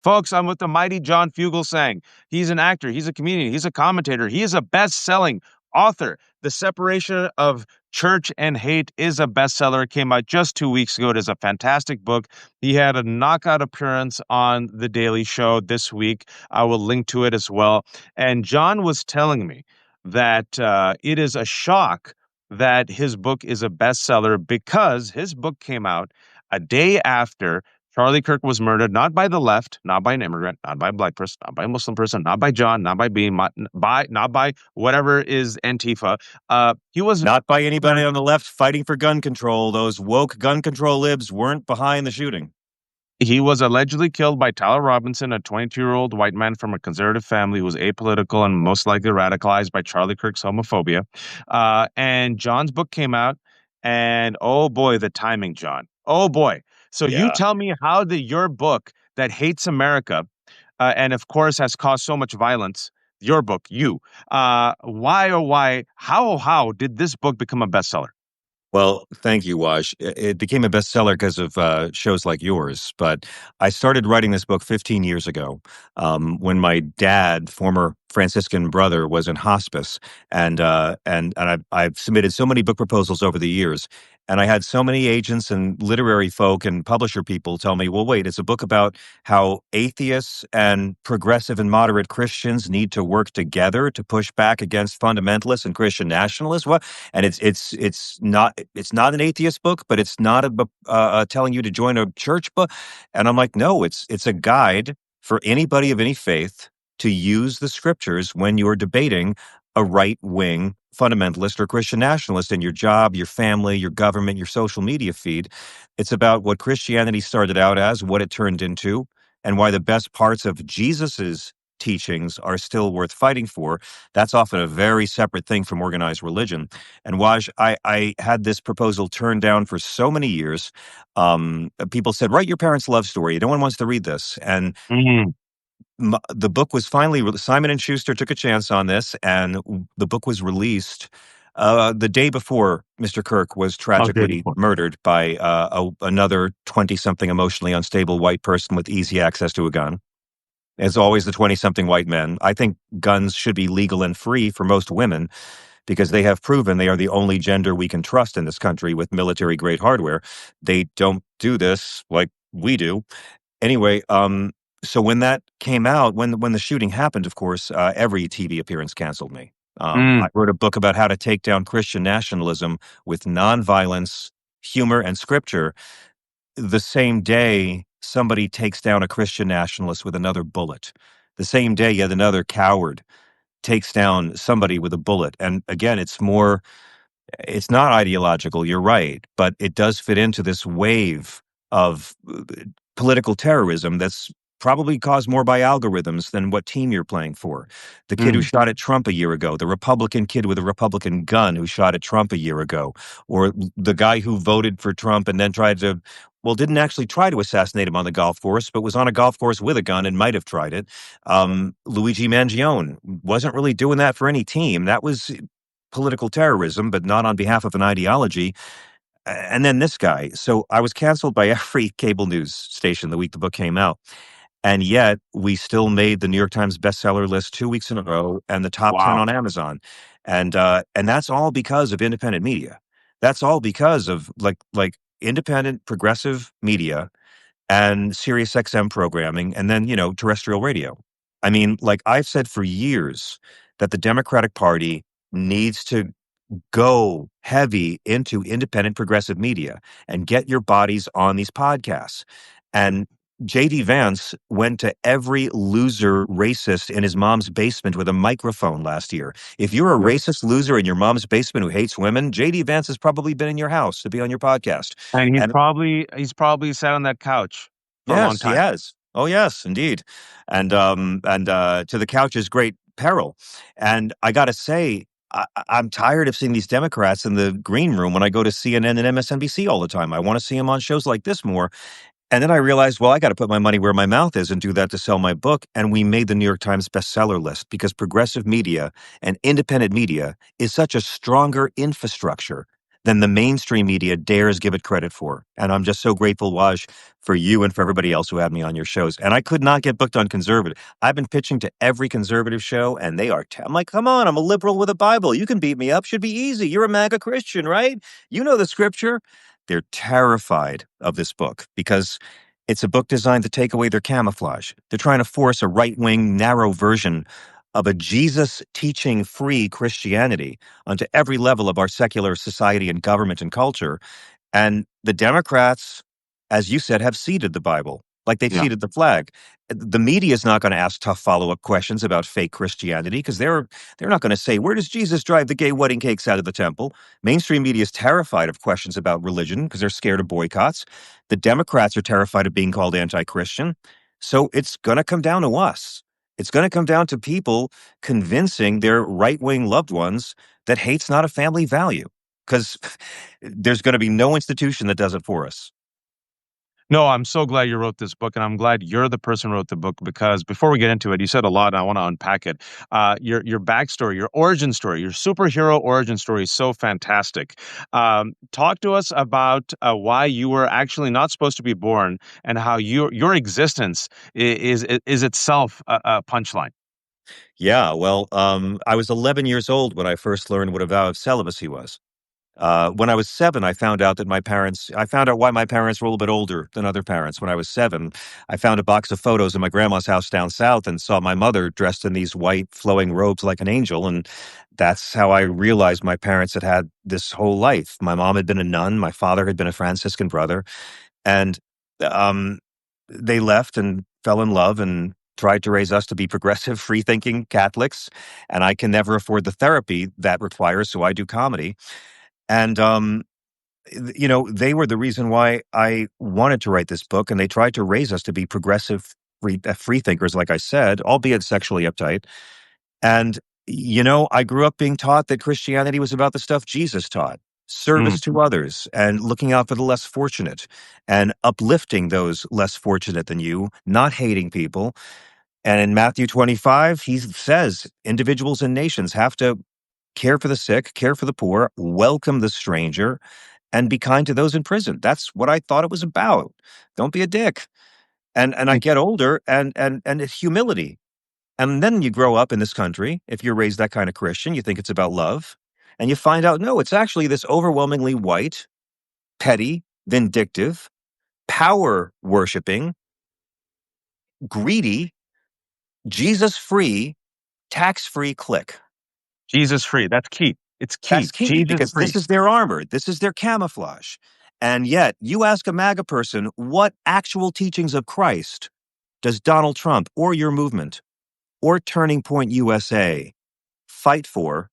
Folks, I'm with the mighty John Fugelsang. He's an actor, he's a comedian, he's a commentator, he is a best-selling author. The Separation of Church and Hate is a bestseller. It came out just 2 weeks ago. It is a fantastic book. He had a knockout appearance on The Daily Show this week. I will link to it as well. And John was telling me that it is a shock that his book is a bestseller because his book came out a day after Charlie Kirk was murdered, not by the left, not by an immigrant, not by a black person, not by a Muslim person, not by John, not by being, not by whatever is Antifa. He was Not by anybody on the left fighting for gun control. Those woke gun control libs weren't behind the shooting. He was allegedly killed by Tyler Robinson, a 22-year-old white man from a conservative family who was apolitical and most likely radicalized by Charlie Kirk's homophobia. And John's book came out, and oh boy, the timing, John. Oh boy. So you tell me, how did your book that hates America, and of course has caused so much violence, your book, how did this book become a bestseller? Well, thank you, Waj. It became a bestseller because of shows like yours. But I started writing this book 15 years ago when my dad, former Franciscan brother, was in hospice, and I've submitted so many book proposals over the years, and I had so many agents and literary folk and publisher people tell me, "Well, wait, it's a book about how atheists and progressive and moderate Christians need to work together to push back against fundamentalists and Christian nationalists." What? And it's not an atheist book, but it's not telling you to join a church book. And I'm like, no, it's a guide for anybody of any faith to use the scriptures when you're debating a right-wing fundamentalist or Christian nationalist in your job, your family, your government, your social media feed. It's about what Christianity started out as, what it turned into, and why the best parts of Jesus's teachings are still worth fighting for. That's often a very separate thing from organized religion. And Waj, I had this proposal turned down for so many years. People said, write your parents' love story. No one wants to read this. And the book was finally, Simon & Schuster took a chance on this, and the book was released the day before Mr. Kirk was tragically murdered by another 20-something emotionally unstable white person with easy access to a gun. As always, the 20-something white men. I think guns should be legal and free for most women because they have proven they are the only gender we can trust in this country with military-grade hardware. They don't do this like we do. Anyway, so when that came out, when the shooting happened, of course, every TV appearance canceled me. I wrote a book about how to take down Christian nationalism with nonviolence, humor, and scripture. The same day somebody takes down a Christian nationalist with another bullet. The same day yet another coward takes down somebody with a bullet. And again, it's not ideological, you're right, but it does fit into this wave of political terrorism that's probably caused more by algorithms than what team you're playing for. The kid who shot at Trump a year ago, the Republican kid with a Republican gun who shot at Trump a year ago, or the guy who voted for Trump and then didn't actually try to assassinate him on the golf course, but was on a golf course with a gun and might have tried it. Luigi Mangione wasn't really doing that for any team. That was political terrorism, but not on behalf of an ideology. And then this guy. So I was canceled by every cable news station the week the book came out. And yet we still made the New York Times bestseller list 2 weeks in a row and the top 10 on Amazon. And that's all because of independent media. That's all because of like independent progressive media and Sirius XM programming and then, terrestrial radio. I mean, like I've said for years that the Democratic Party needs to go heavy into independent progressive media and get your bodies on these podcasts. And J.D. Vance went to every loser racist in his mom's basement with a microphone last year. If you're a racist loser in your mom's basement who hates women, J.D. Vance has probably been in your house to be on your podcast. And he's probably sat on that couch for a long time. Yes, he has. Oh, yes, indeed. And to the couch's great peril. And I got to say, I'm tired of seeing these Democrats in the green room when I go to CNN and MSNBC all the time. I want to see them on shows like this more. And then I realized, well, I got to put my money where my mouth is and do that to sell my book. And we made the New York Times bestseller list because progressive media and independent media is such a stronger infrastructure than the mainstream media dares give it credit for. And I'm just so grateful, Waj, for you and for everybody else who had me on your shows. And I could not get booked on conservative. I've been pitching to every conservative show, and they are. I'm like, come on, I'm a liberal with a Bible. You can beat me up. Should be easy. You're a MAGA Christian, right? You know the scripture. They're terrified of this book because it's a book designed to take away their camouflage. They're trying to force a right-wing, narrow version of a Jesus teaching free Christianity onto every level of our secular society and government and culture. And the Democrats, as you said, have ceded the Bible, like they've Yeah. ceded the flag. The media is not going to ask tough follow-up questions about fake Christianity because they're not going to say, where does Jesus drive the gay wedding cakes out of the temple? Mainstream media is terrified of questions about religion because they're scared of boycotts. The Democrats are terrified of being called anti-Christian. So it's going to come down to us. It's going to come down to people convincing their right-wing loved ones that hate's not a family value. Because there's going to be no institution that does it for us. No, I'm so glad you wrote this book, and I'm glad you're the person who wrote the book because before we get into it, you said a lot, and I want to unpack it. Your backstory, your origin story, your superhero origin story is so fantastic. Talk to us about why you were actually not supposed to be born, and how your existence is itself a punchline. Yeah, well, I was 11 years old when I first learned what a vow of celibacy was. When I was 7, I found out why my parents were a little bit older than other parents. When I was 7, I found a box of photos in my grandma's house down south and saw my mother dressed in these white flowing robes like an angel. And that's how I realized my parents had had this whole life. My mom had been a nun. My father had been a Franciscan brother. And um, they left and fell in love and tried to raise us to be progressive, free thinking Catholics. And I can never afford the therapy that requires. So I do comedy. And, they were the reason why I wanted to write this book, and they tried to raise us to be progressive free thinkers, like I said, albeit sexually uptight. And, I grew up being taught that Christianity was about the stuff Jesus taught, service to others and looking out for the less fortunate and uplifting those less fortunate than you, not hating people. And in Matthew 25, he says individuals and nations have to care for the sick, care for the poor, welcome the stranger, and be kind to those in prison. That's what I thought it was about. Don't be a dick. And I get older and it's humility. And then you grow up in this country. If you're raised that kind of Christian, you think it's about love. And you find out, no, it's actually this overwhelmingly white, petty, vindictive, power worshiping, greedy, Jesus free, tax free clique. Jesus free. That's key. It's That's key. key Jesus because free. this is their armor. This is their camouflage. And yet, you ask a MAGA person, what actual teachings of Christ does Donald Trump or your movement or Turning Point USA fight for?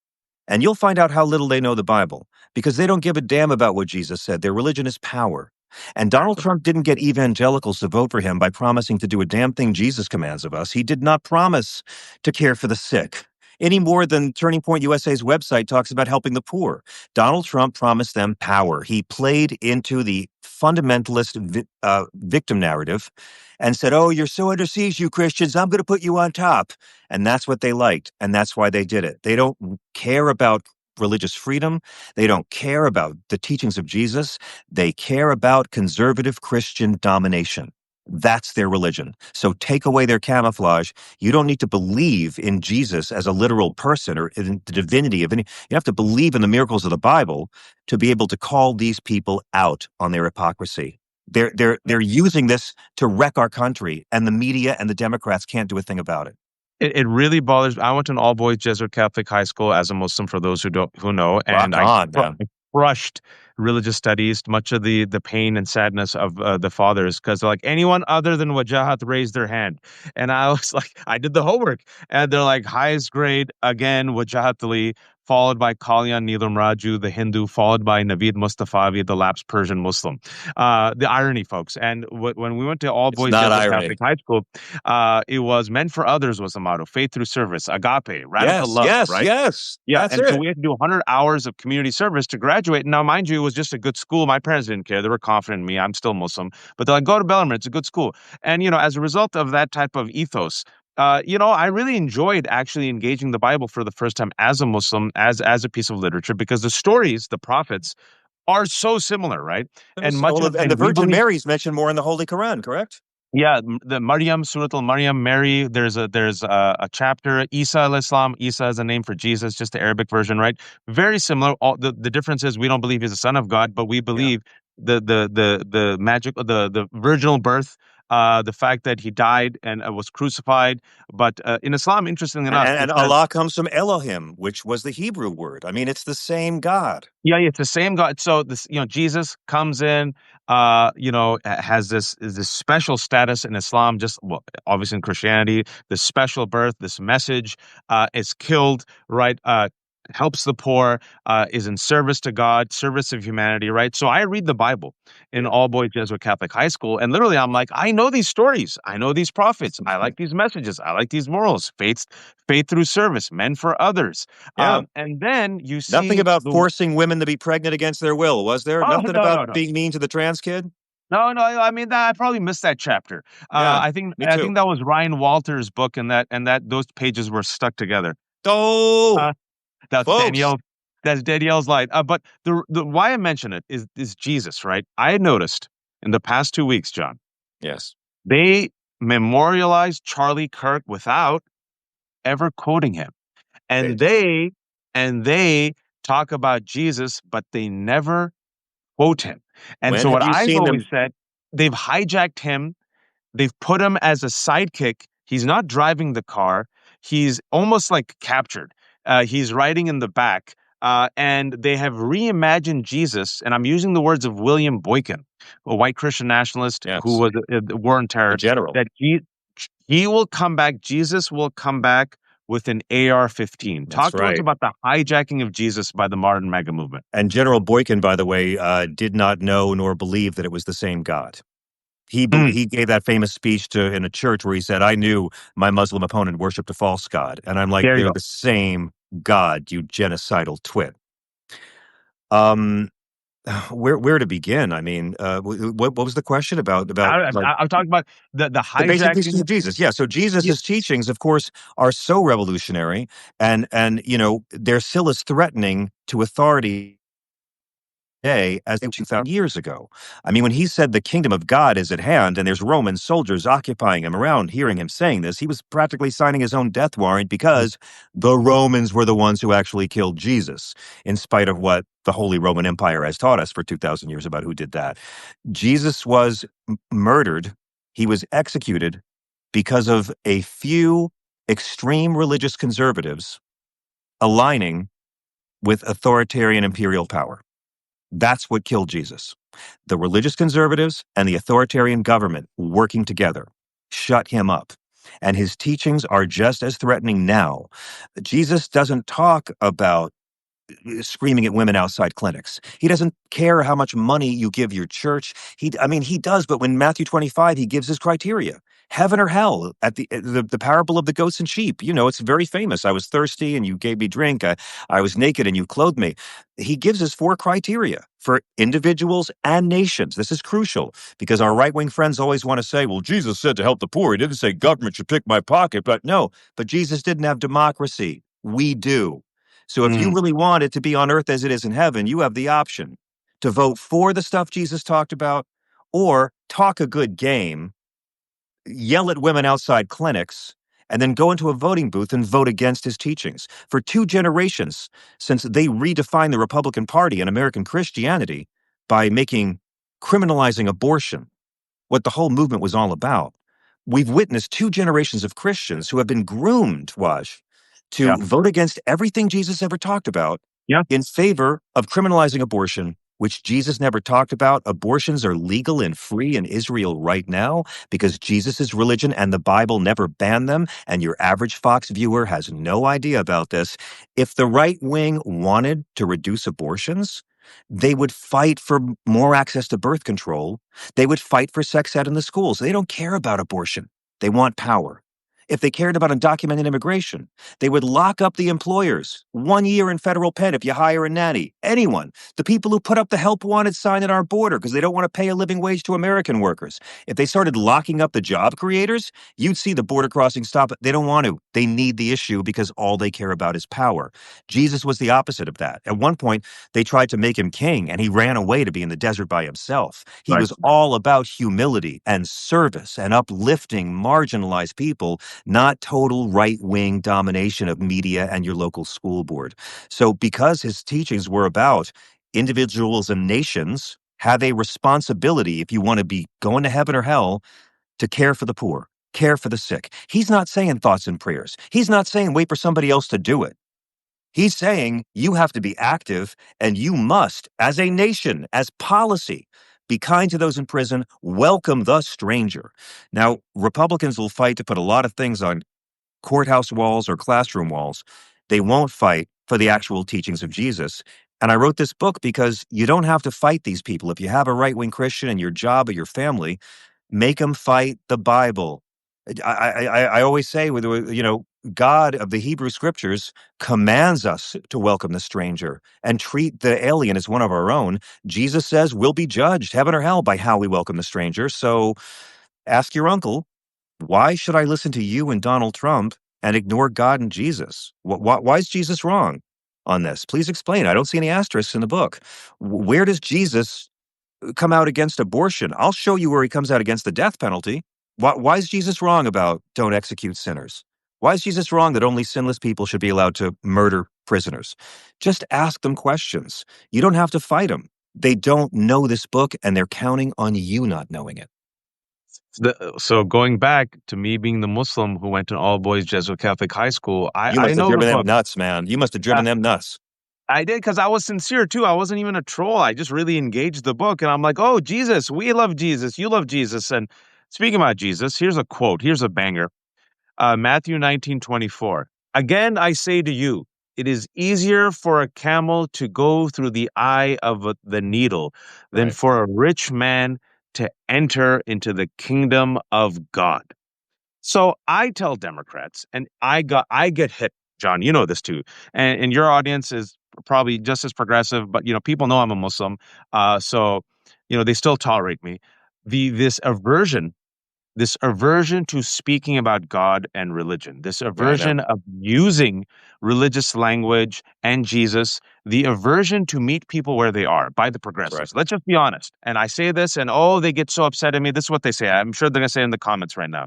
And you'll find out how little they know the Bible because they don't give a damn about what Jesus said. Their religion is power. And Donald Trump didn't get evangelicals to vote for him by promising to do a damn thing Jesus commands of us. He did not promise to care for the sick any more than Turning Point USA's website talks about helping the poor. Donald Trump promised them power. He played into the fundamentalist victim narrative and said, oh, you're so under siege, you Christians, I'm going to put you on top. And that's what they liked. And that's why they did it. They don't care about religious freedom. They don't care about the teachings of Jesus. They care about conservative Christian domination. That's their religion. So take away their camouflage. You don't need to believe in Jesus as a literal person or in the divinity of any. You have to believe in the miracles of the Bible to be able to call these people out on their hypocrisy. They're using this to wreck our country, and the media and the Democrats can't do a thing about it. It really bothers me. I went to an all-boys Jesuit Catholic high school as a Muslim, for those who know, and Rock on, man. I crushed religious studies, much of the pain and sadness of the fathers, because they're like, anyone other than Wajahat raised their hand. And I was like, I did the homework. And they're like, highest grade, again, Wajahat Ali, followed by Kalyan Neelam Raju, the Hindu, followed by Naveed Mustafavi, the lapsed Persian Muslim. The irony, folks. And when we went to all It's boys not Jesuit irony. Catholic high school, it was meant for others was the motto, faith through service, agape, radical Yes, love, yes, right? yes. Yeah, That's and so it. we had to do 100 hours of community service to graduate. Now, mind you, it was just a good school. My parents didn't care. They were confident in me. I'm still Muslim. But they're like, go to Bellarmine. It's a good school. And, as a result of that type of ethos, I really enjoyed actually engaging the Bible for the first time as a Muslim, as a piece of literature, because the stories, the prophets, are so similar, right? And much of And the and we Virgin believe. Mary is mentioned more in the Holy Quran, correct? Yeah, the Maryam, Surat al-Maryam, Mary. There's a chapter. Isa al-Islam. Isa is a name for Jesus, just the Arabic version, right? Very similar. All the difference is we don't believe he's a son of God, but we Yeah. believe the magic, the virginal birth, the fact that he died and was crucified. But in Islam, interestingly enough, And it says, Allah comes from Elohim, which was the Hebrew word. I mean, it's the same God. yeah, yeah, it's the same God. So Jesus comes in, has this special status in Islam, just well, obviously in Christianity, this special birth, this message, is killed, right? Helps the poor, is in service to God, service of humanity, right? So I read the Bible in Yeah. all boys Jesuit Catholic high school, and literally I'm like, I know these stories, I know these prophets, I like these messages, I like these morals, faith through service, men for others. Yeah. And then you Nothing see about the forcing women to be pregnant against their will, was there? Oh, Nothing no, about no, no. being mean to the trans kid? No, no, I mean, that I probably missed that chapter. Yeah, I think me I too. think that was Ryan Walter's book, and that those pages were stuck together. Oh, Uh, that's folks. Danielle's line. But the why I mention it is Jesus, right? I noticed in the past 2 weeks, John, Yes, they memorialized Charlie Kirk without ever quoting him. And great. they talk about Jesus, but they never quote him. And When so have what you I've seen always them? said, they've hijacked him. They've put him as a sidekick. He's not driving the car. He's almost like captured. He's riding in the back. And they have reimagined Jesus. And I'm using the words of William Boykin, a white Christian nationalist who Yes, was a war on the terror, general. that he will come back. Jesus will come back with an AR-15. That's Talk to us right. about the hijacking of Jesus by the modern MAGA movement. And General Boykin, by the way, did not know nor believe that it was the same God. Mm, He gave that famous speech in a church where he said, "I knew my Muslim opponent worshipped a false god," and I'm like, there you "They're go. the same God, you genocidal twit." Um, where to begin? I mean, what was the question about like I'm talking about the the basic hijacking. teachings of Jesus? Yeah, so Jesus's teachings, of course, are so revolutionary, and they're still as threatening to authority today as they were 2,000 years ago. I mean, when he said the kingdom of God is at hand and there's Roman soldiers occupying him around hearing him saying this, he was practically signing his own death warrant because the Romans were the ones who actually killed Jesus, in spite of what the Holy Roman Empire has taught us for 2,000 years about who did that. Jesus was murdered, he was executed because of a few extreme religious conservatives aligning with authoritarian imperial power. That's what killed Jesus. The religious conservatives and the authoritarian government working together shut him up. And his teachings are just as threatening now. Jesus doesn't talk about screaming at women outside clinics. He doesn't care how much money you give your church. I mean, he does, but when Matthew 25, he gives his criteria. Heaven or hell at the parable of the goats and sheep. You know, it's very famous. I was thirsty and you gave me drink. I was naked and you clothed me. He gives us 4 criteria for individuals and nations. This is crucial because our right-wing friends always want to say, well, Jesus said to help the poor. He didn't say government should pick my pocket. But no, but Jesus didn't have democracy. We do. So if you Mm, really want it to be on earth as it is in heaven, you have the option to vote for the stuff Jesus talked about or talk a good game, yell at women outside clinics, and then go into a voting booth and vote against his teachings. For 2 generations, since they redefined the Republican Party and American Christianity by making criminalizing abortion what the whole movement was all about. We've witnessed 2 generations of Christians who have been groomed, Waj, yeah, to vote against everything Jesus ever talked about yeah. in favor of criminalizing abortion, which Jesus never talked about. Abortions are legal and free in Israel right now because Jesus' religion and the Bible never banned them, and your average Fox viewer has no idea about this. If the right wing wanted to reduce abortions, they would fight for more access to birth control. They would fight for sex ed in the schools. They don't care about abortion. They want power. if they cared about undocumented immigration. They would lock up the employers, 1 year in federal pen if you hire a nanny. Anyone. The people who put up the help wanted sign at our border because they don't want to pay a living wage to American workers. If they started locking up the job creators, you'd see the border crossing stop. They don't want to. They need the issue because all they care about is power. Jesus was the opposite of that. At one point, they tried to make him king, and he ran away to be in the desert by himself. He Right. was all about humility and service and uplifting marginalized people, not total right-wing domination of media and your local school board. So because his teachings were about individuals and nations have a responsibility, if you want to be going to heaven or hell, to care for the poor, care for the sick. He's not saying thoughts and prayers. He's not saying wait for somebody else to do it. He's saying you have to be active and you must, as a nation, as policy, be kind to those in prison, welcome the stranger. Now, Republicans will fight to put a lot of things on courthouse walls or classroom walls. They won't fight for the actual teachings of Jesus. And I wrote this book because you don't have to fight these people. If you have a right-wing Christian in your job or your family, make them fight the Bible. I always say, God of the Hebrew Scriptures commands us to welcome the stranger and treat the alien as one of our own. Jesus says we'll be judged, heaven or hell, by how we welcome the stranger. So ask your uncle, why should I listen to you and Donald Trump and ignore God and Jesus? Why is Jesus wrong on this? Please explain. I don't see any asterisks in the book. Where does Jesus come out against abortion? I'll show you where he comes out against the death penalty. Why is Jesus wrong about don't execute sinners? Why is Jesus wrong that only sinless people should be allowed to murder prisoners? Just ask them questions. You don't have to fight them. They don't know this book, and they're counting on you not knowing it. So going back to me being the Muslim who went to an all-boys Jesuit Catholic high school, You I must have know the driven them book. nuts, man. You must have Uh, driven them nuts. I did because I was sincere too. I wasn't even a troll. I just really engaged the book, and I'm like, "Oh, Jesus, we love Jesus. You love Jesus." And speaking about Jesus, here's a quote. Here's a banger. Matthew 19:24. Again, I say to you, it is easier for a camel to go through the eye of the needle than Right. for a rich man to enter into the kingdom of God. So I tell Democrats, and I get hit, John. You know this too, and your audience is probably just as progressive. But people know I'm a Muslim, so they still tolerate me. The this aversion to speaking about God and religion, this Yeah, I know. aversion of using religious language and Jesus, the aversion to meet people where they are by the That's right. progressives. Let's just be honest. And I say this, and oh, they get so upset at me. This is what they say. I'm sure they're going to say in the comments right now.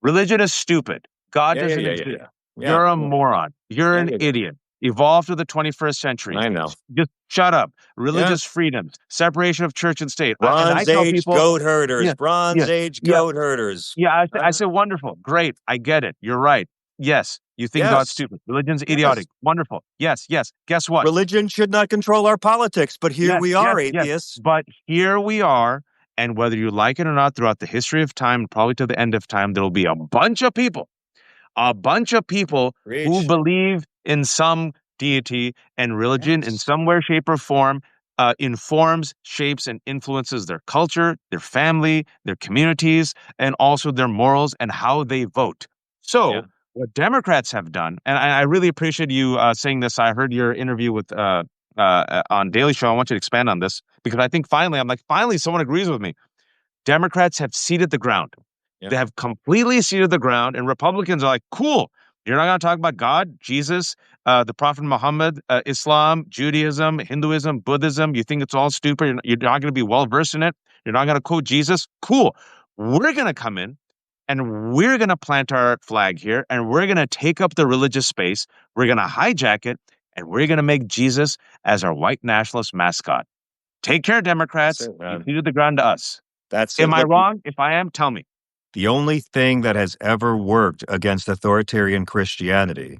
Religion is stupid. God Yeah, yeah, doesn't yeah, yeah, exist. yeah. Yeah, You're a yeah, moron. You're yeah, an yeah, yeah. idiot. Evolved to the 21st century. I know. Just shut up. Yeah. Religious freedoms, separation of church and state. And I Bronze tell Age people, goat herders. yeah, yeah, Bronze Age yeah, goat herders. yeah. I Huh? say wonderful, great. I get it. You're right. Yes, you think God's Yes. stupid. Religion's Yes. idiotic. Wonderful. Yes, yes. Guess what? Religion should not control our politics, but here Yes, we yes, are, yes. atheists. But here we are, and whether you like it or not, throughout the history of time, probably to the end of time, there will be a bunch of people who Preach. believe in some deity and religion in Yes. some way, shape, or form informs, shapes, and influences their culture, their family, their communities, and also their morals and how they vote. Yeah. So, what Democrats have done, and I really appreciate you saying this. I heard your interview with on Daily Show. I want you to expand on this because I think finally someone agrees with me. Democrats have ceded the ground. Yeah. They have completely ceded the ground, and Republicans are like, cool. You're not going to talk about God, Jesus, the Prophet Muhammad, Islam, Judaism, Hinduism, Buddhism. You think it's all stupid. You're not going to be well versed in it. You're not going to quote Jesus. Cool. We're going to come in and we're going to plant our flag here and we're going to take up the religious space. We're going to hijack it and we're going to make Jesus as our white nationalist mascot. Take care, That's Democrats. it, You man. ceded the ground to us. That's it. Am I Look, wrong? If I am, tell me. the only thing that has ever worked against authoritarian Christianity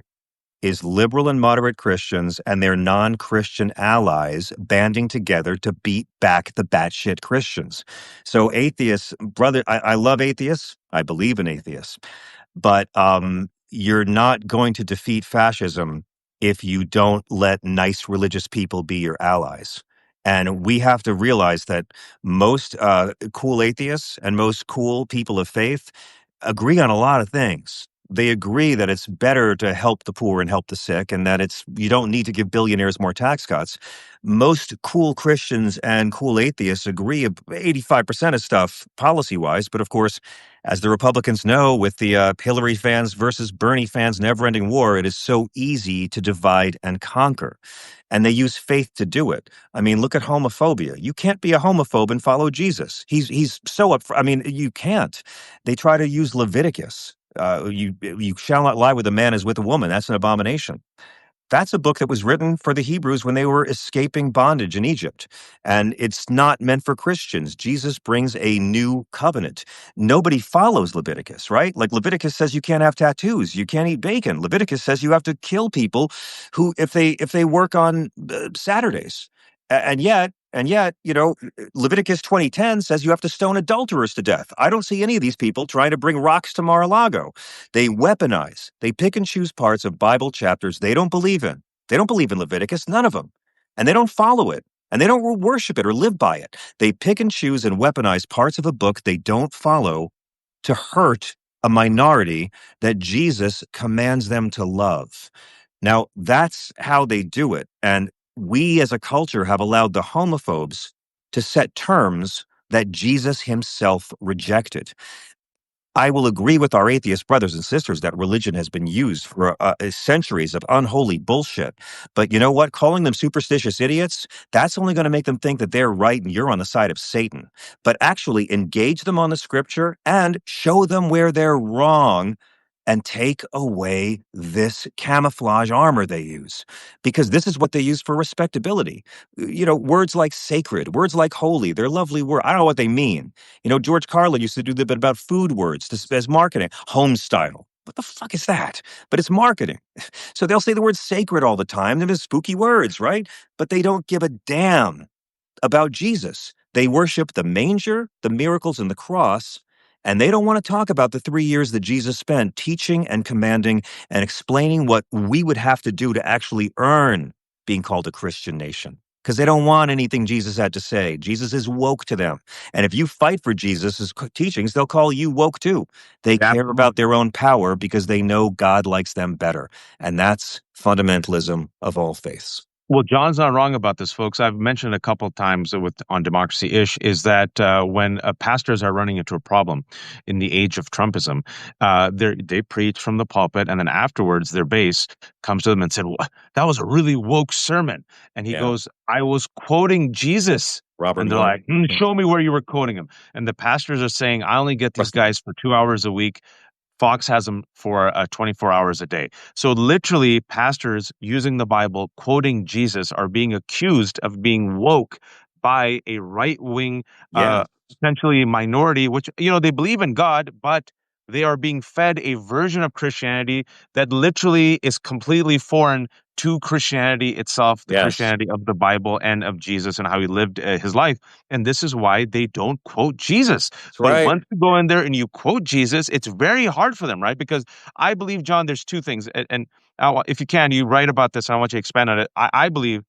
is liberal and moderate Christians and their non-Christian allies banding together to beat back the batshit Christians. So atheists, brother, I love atheists. I believe in atheists. But you're not going to defeat fascism if you don't let nice religious people be your allies. And we have to realize that most cool atheists and most cool people of faith agree on a lot of things. They agree that it's better to help the poor and help the sick, and that you don't need to give billionaires more tax cuts. Most cool Christians and cool atheists agree 85% of stuff policy-wise, but of course, as the Republicans know, with the Hillary fans versus Bernie fans never-ending war, it is so easy to divide and conquer. And they use faith to do it. I mean, look at homophobia. You can't be a homophobe and follow Jesus. He's so up for, I mean, you can't. They try to use Leviticus. You shall not lie with a man as with a woman. That's an abomination. That's a book that was written for the Hebrews when they were escaping bondage in Egypt. And it's not meant for Christians. Jesus brings a new covenant. Nobody follows Leviticus, right? Like Leviticus says you can't have tattoos, you can't eat bacon. Leviticus says you have to kill people who if they work on Saturdays. And yet, Leviticus 20:10 says you have to stone adulterers to death. I don't see any of these people trying to bring rocks to Mar-a-Lago. They weaponize, they pick and choose parts of Bible chapters they don't believe in. They don't believe in Leviticus, none of them. And they don't follow it. And they don't worship it or live by it. They pick and choose and weaponize parts of a book they don't follow to hurt a minority that Jesus commands them to love. Now, that's how they do it. And we as a culture have allowed the homophobes to set terms that Jesus himself rejected. I will agree with our atheist brothers and sisters that religion has been used for centuries of unholy bullshit. But you know what? Calling them superstitious idiots, that's only going to make them think that they're right and you're on the side of Satan. But actually engage them on the scripture and show them where they're wrong and take away this camouflage armor they use. Because this is what they use for respectability. Words like sacred, words like holy, they're lovely words. I don't know what they mean. George Carlin used to do the bit about food words as marketing. Home style. What the fuck is that? But it's marketing. So they'll say the word sacred all the time. They're just spooky words, right? But they don't give a damn about Jesus. They worship the manger, the miracles, and the cross. And they don't want to talk about the 3 years that Jesus spent teaching and commanding and explaining what we would have to do to actually earn being called a Christian nation. Because they don't want anything Jesus had to say. Jesus is woke to them. And if you fight for Jesus' teachings, they'll call you woke too. They care about their own power because they know God likes them better. And that's fundamentalism of all faiths. Well, John's not wrong about this, folks. I've mentioned a couple of times on Democracy-ish is that when pastors are running into a problem in the age of Trumpism, they preach from the pulpit, and then afterwards their base comes to them and said, well, that was a really woke sermon. And he goes, I was quoting Jesus. Robert and they're Miller. like, show me where you were quoting him. And the pastors are saying, I only get these guys for 2 hours a week. Fox has them for 24 hours a day. So literally, pastors using the Bible, quoting Jesus, are being accused of being woke by a right-wing, essentially minority, which, they believe in God, but they are being fed a version of Christianity that literally is completely foreign to Christianity itself, the Christianity of the Bible and of Jesus and how he lived his life. And this is why they don't quote Jesus. That's right. Once you go in there and you quote Jesus, it's very hard for them, right? Because I believe, John, there's two things. And if you can, you write about this, and I want you to expand on it. I believe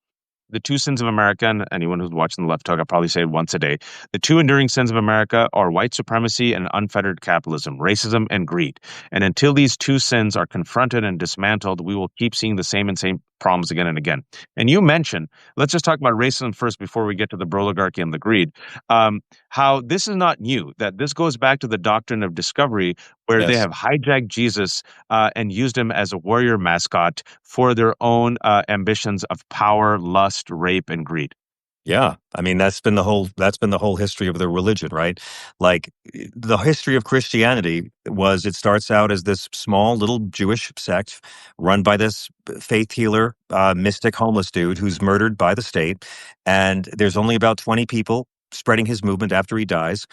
the two sins of America, and anyone who's watching the Left Talk, I'll probably say it once a day. The two enduring sins of America are white supremacy and unfettered capitalism, racism and greed. And until these two sins are confronted and dismantled, we will keep seeing the same problems again and again. And you mentioned, let's just talk about racism first before we get to the oligarchy and the greed, how this is not new, that this goes back to the doctrine of discovery, where they have hijacked Jesus and used him as a warrior mascot for their own ambitions of power, lust, rape, and greed. Yeah, I mean that's been the whole history of the religion, right? Like the history of Christianity it starts out as this small little Jewish sect run by this faith healer, mystic homeless dude who's murdered by the state, and there's only about 20 people spreading his movement after he dies.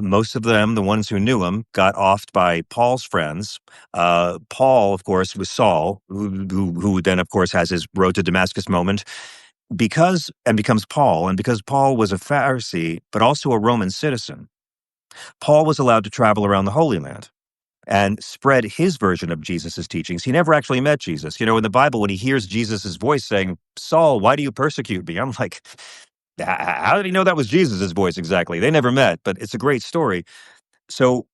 Most of them, the ones who knew him, got offed by Paul's friends. Paul, of course, was Saul, who then, of course, has his road to Damascus moment. Becomes Paul, and because Paul was a Pharisee, but also a Roman citizen, Paul was allowed to travel around the Holy Land and spread his version of Jesus' teachings. He never actually met Jesus. In the Bible, when he hears Jesus' voice saying, Saul, why do you persecute me? I'm like, how did he know that was Jesus' voice exactly? They never met, but it's a great story. So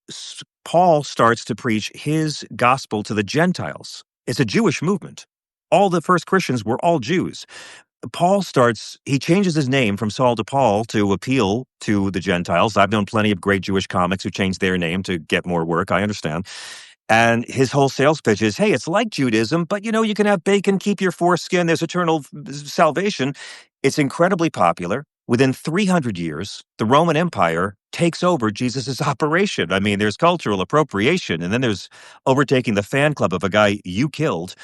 Paul starts to preach his gospel to the Gentiles. It's a Jewish movement. All the first Christians were all Jews. He changes his name from Saul to Paul to appeal to the Gentiles. I've known plenty of great Jewish comics who changed their name to get more work. I understand. And his whole sales pitch is, hey, it's like Judaism, but you can have bacon, keep your foreskin, there's eternal salvation. It's incredibly popular. Within 300 years, the Roman Empire takes over Jesus's operation. I mean, there's cultural appropriation, and then there's overtaking the fan club of a guy you killed.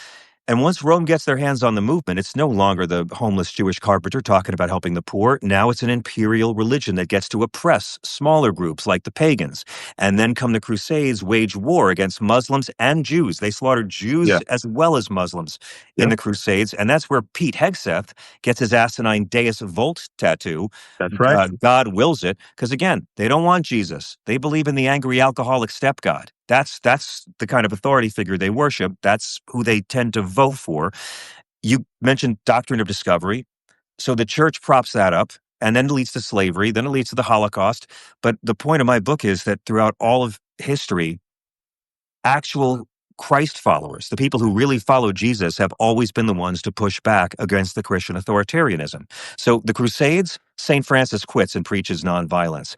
And once Rome gets their hands on the movement, it's no longer the homeless Jewish carpenter talking about helping the poor. Now it's an imperial religion that gets to oppress smaller groups like the pagans. And then come the Crusades, wage war against Muslims and Jews. They slaughtered Jews Yeah. as well as Muslims in Yeah. the Crusades. And that's where Pete Hegseth gets his asinine Deus Vult tattoo. That's right. God wills it. Because again, they don't want Jesus. They believe in the angry alcoholic stepgod. That's the kind of authority figure they worship. That's who they tend to vote for. You mentioned doctrine of discovery. So the church props that up, and then it leads to slavery, then it leads to the Holocaust. But the point of my book is that throughout all of history, actual Christ followers, the people who really follow Jesus, have always been the ones to push back against the Christian authoritarianism. So the Crusades, St. Francis quits and preaches nonviolence.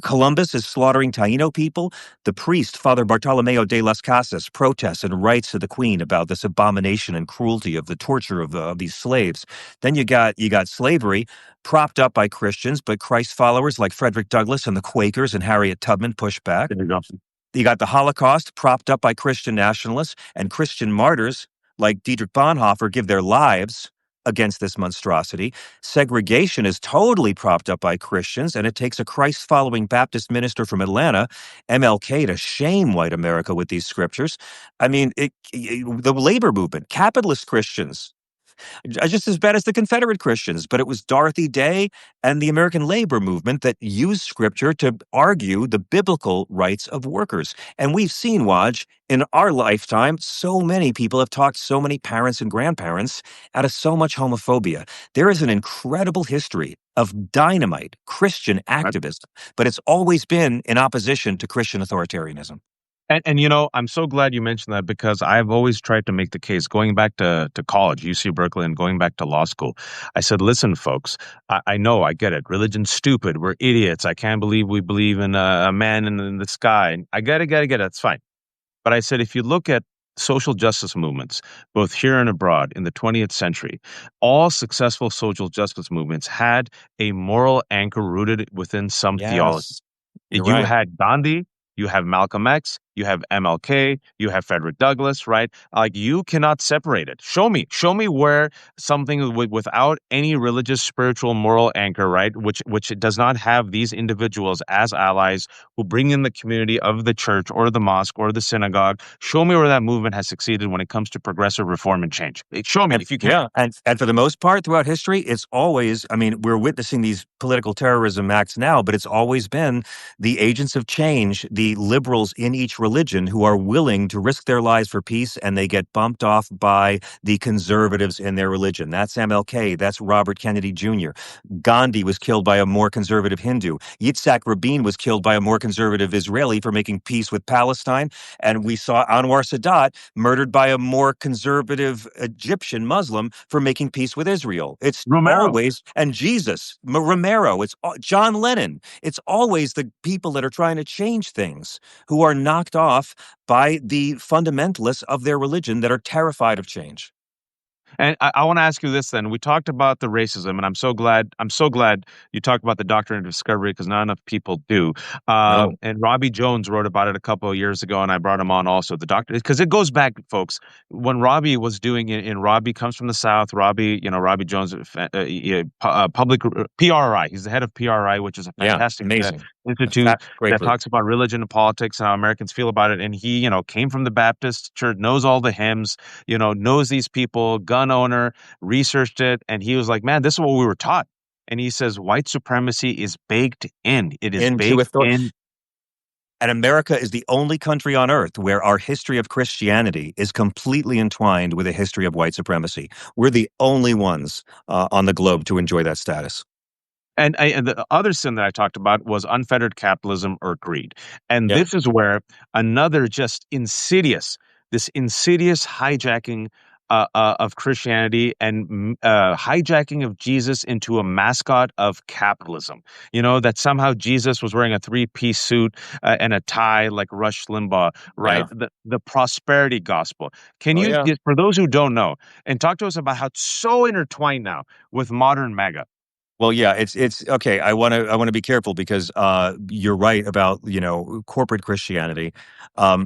Columbus is slaughtering Taino people. The priest, Father Bartolomeo de las Casas, protests and writes to the Queen about this abomination and cruelty of the torture of these slaves. Then you got slavery, propped up by Christians, but Christ followers like Frederick Douglass and the Quakers and Harriet Tubman push back. There you go. You got the Holocaust, propped up by Christian nationalists, and Christian martyrs like Dietrich Bonhoeffer give their lives against this monstrosity. Segregation is totally propped up by Christians, and it takes a Christ-following Baptist minister from Atlanta, MLK, to shame white America with these scriptures. I mean, the labor movement, capitalist Christians, just as bad as the Confederate Christians, but it was Dorothy Day and the American labor movement that used scripture to argue the biblical rights of workers. And we've seen, Waj, in our lifetime, so many people have talked so many parents and grandparents out of so much homophobia. There is an incredible history of dynamite Christian activism, but it's always been in opposition to Christian authoritarianism. And I'm so glad you mentioned that, because I've always tried to make the case, going back to college, UC Berkeley, and going back to law school. I said, listen, folks, I know, I get it. Religion's stupid. We're idiots. I can't believe we believe in a man in the sky. I get it. That's fine. But I said, if you look at social justice movements, both here and abroad in the 20th century, all successful social justice movements had a moral anchor rooted within some theology. You're You right. had Gandhi, you have Malcolm X, you have MLK, you have Frederick Douglass, right? Like, you cannot separate it. Show me where something without any religious, spiritual, moral anchor, right? Which it does not have these individuals as allies who bring in the community of the church or the mosque or the synagogue. Show me where that movement has succeeded when it comes to progressive reform and change. Show me if you can. Yeah, and for the most part throughout history, it's always, I mean, we're witnessing these political terrorism acts now, but it's always been the agents of change, the liberals in each religion who are willing to risk their lives for peace, and they get bumped off by the conservatives in their religion. That's MLK, that's Robert Kennedy Jr. Gandhi was killed by a more conservative Hindu. Yitzhak Rabin was killed by a more conservative Israeli for making peace with Palestine. And we saw Anwar Sadat murdered by a more conservative Egyptian Muslim for making peace with Israel. It's Romero. always, and Jesus, Romero, it's John Lennon. It's always the people that are trying to change things who are knocked off by the fundamentalists of their religion that are terrified of change. And I want to ask you this then. We talked about the racism, and I'm so glad you talked about the doctrine of discovery, because not enough people do. No. And Robbie Jones wrote about it a couple of years ago, and I brought him on also. The doctor, because it goes back, folks. When Robbie was doing it, and Robbie comes from the South. Robbie Jones, public PRI. He's the head of PRI, which is a fantastic amazing institute great that group. talks about religion and politics and how Americans feel about it. And he, came from the Baptist church, knows all the hymns, knows these people, gun owner, researched it. And he was like, man, this is what we were taught. And he says, white supremacy is baked in. It is Into baked in. And America is the only country on earth where our history of Christianity is completely entwined with a history of white supremacy. We're the only ones on the globe to enjoy that status. And the other sin that I talked about was unfettered capitalism or greed. And Yeah. this is where another just this insidious hijacking of Christianity and hijacking of Jesus into a mascot of capitalism. You know, that somehow Jesus was wearing a three-piece suit and a tie like Rush Limbaugh, right? Yeah. The prosperity gospel. Can Oh you, yeah. for those who don't know, and talk to us about how it's so intertwined now with modern MAGA? Well, yeah, it's okay. I want to be careful because you're right about corporate Christianity.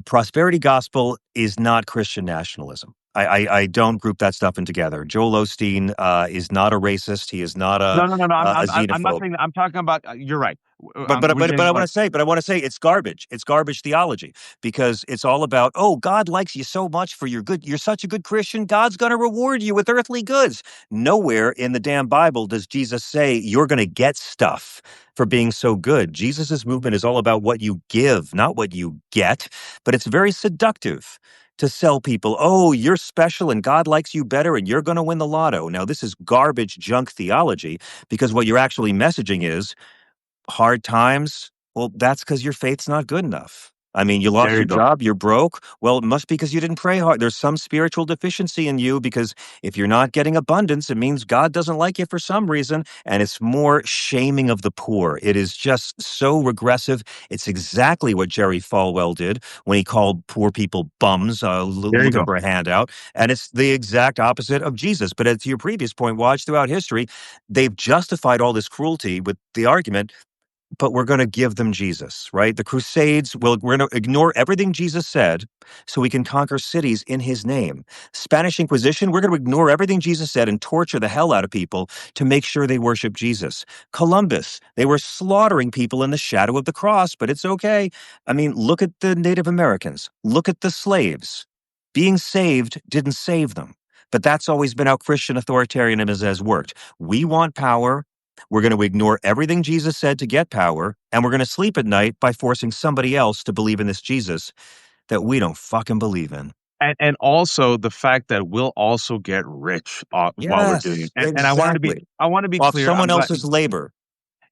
Prosperity gospel is not Christian nationalism. I don't group that stuff in together. Joel Osteen is not a racist. He is not No, no, no, no. a I'm not xenophobe. saying that. I'm talking about. You're right. But but We're but but getting I want like to say, it's garbage. It's garbage theology because it's all about, oh, God likes you so much for your good. You're such a good Christian. God's going to reward you with earthly goods. Nowhere in the damn Bible does Jesus say you're going to get stuff for being so good. Jesus's movement is all about what you give, not what you get. But it's very seductive to sell people, oh, you're special and God likes you better and you're going to win the lotto. Now, this is garbage junk theology because what you're actually messaging is hard times, well, that's because your faith's not good enough. I mean, you lost there you your go. job, you're broke. Well, it must be because you didn't pray hard. There's some spiritual deficiency in you because if you're not getting abundance, it means God doesn't like you for some reason. And it's more shaming of the poor. It is just so regressive. It's exactly what Jerry Falwell did when he called poor people bums There you looking go. for a handout. And it's the exact opposite of Jesus. But to your previous point, Watch, throughout history, they've justified all this cruelty with the argument, but we're going to give them Jesus, right? The Crusades, well, we're going to ignore everything Jesus said so we can conquer cities in his name. Spanish Inquisition, we're going to ignore everything Jesus said and torture the hell out of people to make sure they worship Jesus. Columbus, they were slaughtering people in the shadow of the cross, but it's okay. I mean, look at the Native Americans. Look at the slaves. Being saved didn't save them. But that's always been how Christian authoritarianism has worked. We want power. We're going to ignore everything Jesus said to get power, and we're going to sleep at night by forcing somebody else to believe in this Jesus that we don't fucking believe in. And also the fact that we'll also get rich while we're doing it. Yes, And exactly. I want to be Off clear. I'm someone glad. else's labor.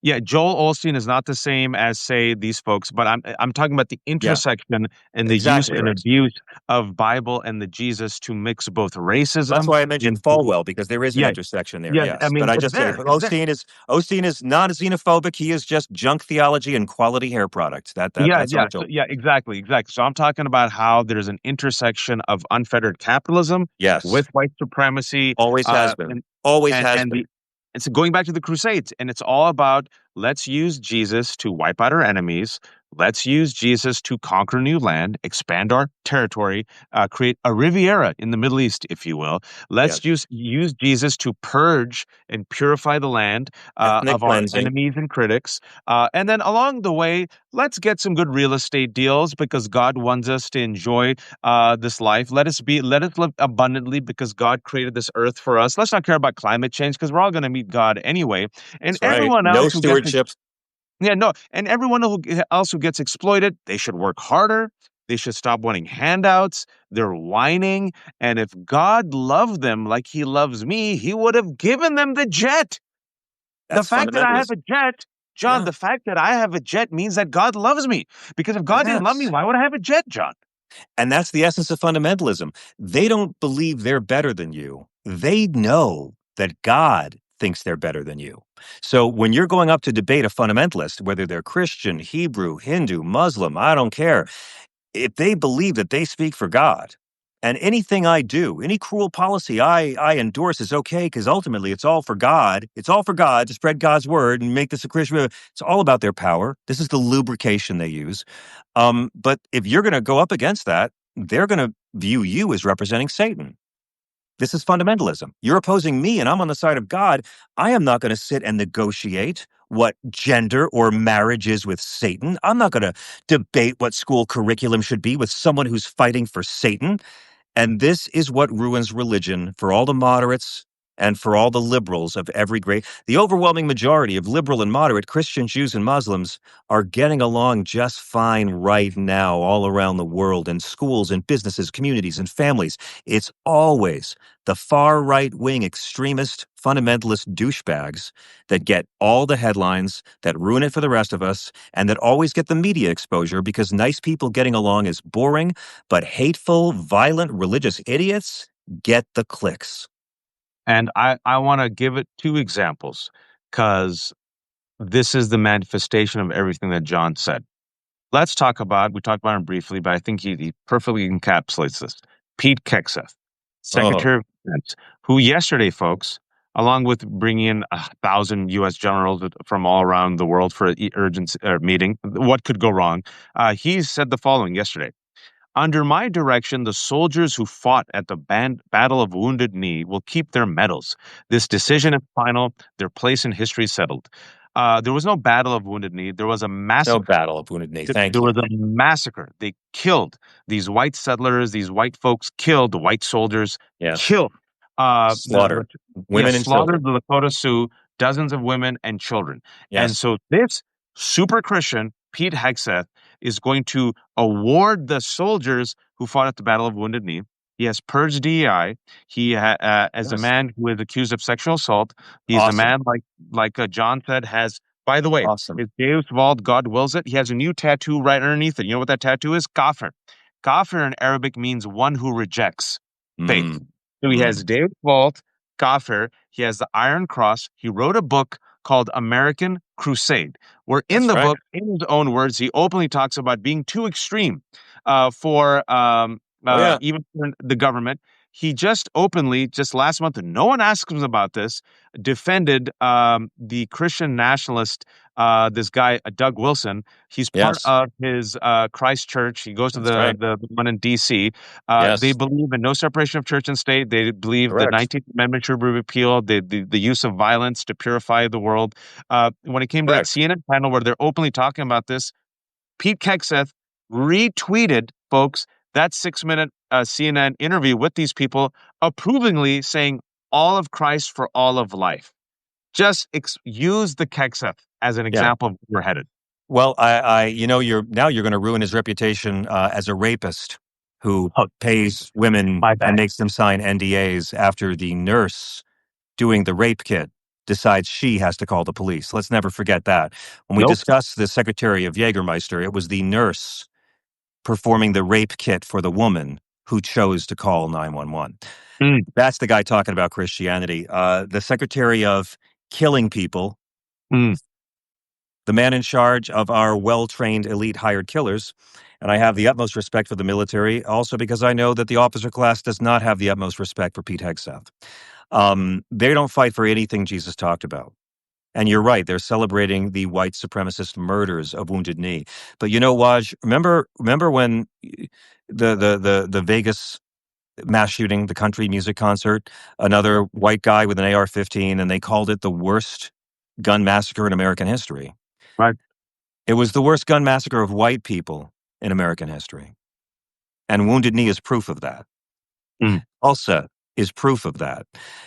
Yeah, Joel Olstein is not the same as, say, these folks, but I'm talking about the Yeah, intersection and the use exactly and right. abuse of Bible and the Jesus to mix both That's racism why I mentioned into. Falwell, because there is an Yeah, intersection there. yeah. I Yes, but mean, I it's just say there. It's there. Osteen is not xenophobic. He is just junk theology and quality hair products. Yeah, That's yeah, our so, joke. yeah, exactly, exactly. So I'm talking about how there's an intersection of unfettered capitalism Yes, with white supremacy, always has been. Always has and been. the it's going back to the Crusades, and it's all about let's use Jesus to wipe out our enemies. Let's use Jesus to conquer new land, expand our territory, create a Riviera in the Middle East, if you will. Let's Yes, use Jesus to purge and purify the land ethnic of our cleansing. enemies and critics. And then along the way, let's get some good real estate deals because God wants us to enjoy this life. Let us live abundantly because God created this earth for us. Let's not care about climate change because we're all going to meet God anyway. And That's right. everyone No else who gets stewardship. yeah, no, and everyone else who gets exploited, they should work harder. They should stop wanting handouts. They're whining. And if God loved them like he loves me, he would have given them the jet. The That's fact that I have fundamentalism. a jet, John, Yeah. the fact that I have a jet means that God loves me. Because if God didn't love me, Yes. why would I have a jet, John? And that's the essence of fundamentalism. They don't believe they're better than you. They know that God thinks they're better than you. So when you're going up to debate a fundamentalist, whether they're Christian, Hebrew, Hindu, Muslim, I don't care, if they believe that they speak for God, and anything I do, any cruel policy I endorse is okay because ultimately it's all for God. It's all for God to spread God's word and make this a Christian. It's all about their power. This is the lubrication they use. But if you're going to go up against that, they're going to view you as representing Satan. This is fundamentalism. You're opposing me and I'm on the side of God. I am not going to sit and negotiate what gender or marriage is with Satan. I'm not going to debate what school curriculum should be with someone who's fighting for Satan. And this is what ruins religion for all the moderates and for all the liberals of every grade. The overwhelming majority of liberal and moderate Christians, Jews, and Muslims are getting along just fine right now all around the world in schools and businesses, communities, and families. It's always the far right-wing extremist fundamentalist douchebags that get all the headlines, that ruin it for the rest of us, and that always get the media exposure because nice people getting along is boring, but hateful, violent, religious idiots get the clicks. And I want to give it two examples because this is the manifestation of everything that John said. We talked about him briefly, but I think he perfectly encapsulates this. Pete Hegseth, Oh, Secretary of Defense, who yesterday, folks, along with bringing in 1,000 U.S. generals from all around the world for an urgent meeting, what could go wrong? He said the following yesterday. Under my direction, the soldiers who fought at the Battle of Wounded Knee will keep their medals. This decision is final. Their place in history settled. There was no Battle of Wounded Knee. There was a no massacre. battle of Wounded Knee. Thank There you. was a massacre. They killed these white settlers. These white folks killed the white soldiers. Yes. Killed Slaughtered women and slaughtered children. the Lakota Sioux, dozens of women and children. And Yes. so this super Christian Pete Hegseth is going to award the soldiers who fought at the Battle of Wounded Knee. He has purged DEI. As a Yes. man who is accused of sexual assault, he's a Awesome. man like John said has. By the way, Awesome. his Deus Vald, God wills it. He has a new tattoo right underneath it. You know what that tattoo is? Kafir. Kafir in Arabic means one who rejects faith. Mm. So he has Mm. Deus Vald, Kafir. He has the Iron Cross. He wrote a book called American Crusade, where in That's the right. book, in his own words, he openly talks about being too extreme for Oh, yeah. even for the government. He just openly, just last month, and no one asked him about this, defended the Christian nationalist, this guy, Doug Wilson. He's part Yes. of his Christ Church. He goes to That's right. the one in D.C. They Yes. believe in no separation of church and state. They believe the Correct. 19th Amendment should be repealed, the use of violence to purify the world. When it came to that Correct. CNN panel where they're openly talking about this, Pete Hegseth retweeted, folks, that 6 minute CNN interview with these people, approvingly saying all of Christ for all of life. Just use the Hegseth as an Yeah. example of where we're headed. Well, you're going to ruin his reputation as a rapist who Oh, pays women my and bad. makes them sign NDAs after the nurse doing the rape kit decides she has to call the police. Let's never forget that. When we Nope. discussed the Secretary of Jägermeister, it was the nurse performing the rape kit for the woman who chose to call 911. Mm, That's the guy talking about Christianity. The Secretary of Killing People, mm, the man in charge of our well-trained elite hired killers. And I have the utmost respect for the military, also because I know that the officer class does not have the utmost respect for Pete Hegseth. They don't fight for anything Jesus talked about. And you're right, they're celebrating the white supremacist murders of Wounded Knee. But you know, Waj, remember when the Vegas mass shooting, the country music concert, another white guy with an AR-15, and they called it the worst gun massacre in American history. right. It was the worst gun massacre of white people in American history. And Wounded Knee is proof of that. Mm, Tulsa is proof of that.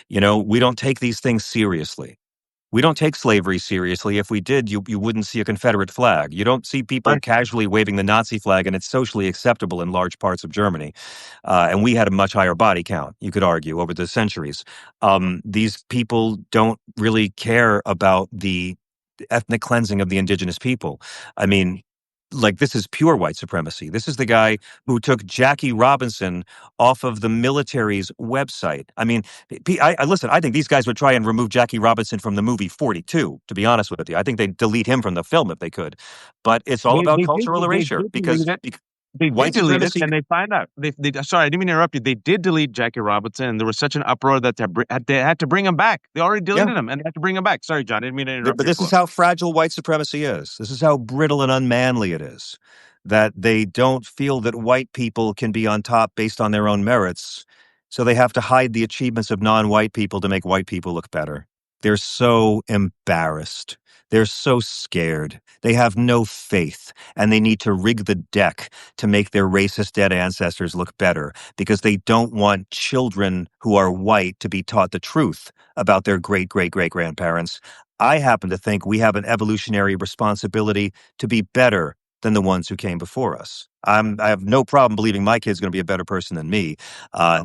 You know, we don't take these things seriously. We don't take slavery seriously. If we did, you wouldn't see a Confederate flag. You don't see people right. casually waving the Nazi flag, and it's socially acceptable in large parts of Germany. And we had a much higher body count, you could argue, over the centuries. These people don't really care about the ethnic cleansing of the indigenous people. I mean, like, this is pure white supremacy. This is the guy who took Jackie Robinson off of the military's website. I mean, listen, I think these guys would try and remove Jackie Robinson from the movie 42, to be honest with you. I think they'd delete him from the film if they could. But it's all about cultural They erasure did delete because it. They did white delete it, supremacy. and they find out. Sorry, I didn't mean to interrupt you. They did delete Jackie Robinson, and there was such an uproar that they had to bring him back. They already Yeah. deleted him, and they had to bring him back. Sorry, John, I didn't mean to interrupt But your this is flow. how fragile white supremacy is. This is how brittle and unmanly it is. That they don't feel that white people can be on top based on their own merits. So they have to hide the achievements of non-white people to make white people look better. They're so embarrassed. They're so scared. They have no faith, and they need to rig the deck to make their racist dead ancestors look better because they don't want children who are white to be taught the truth about their great, great, great grandparents. I happen to think we have an evolutionary responsibility to be better than the ones who came before us. I have no problem believing my kid's going to be a better person than me.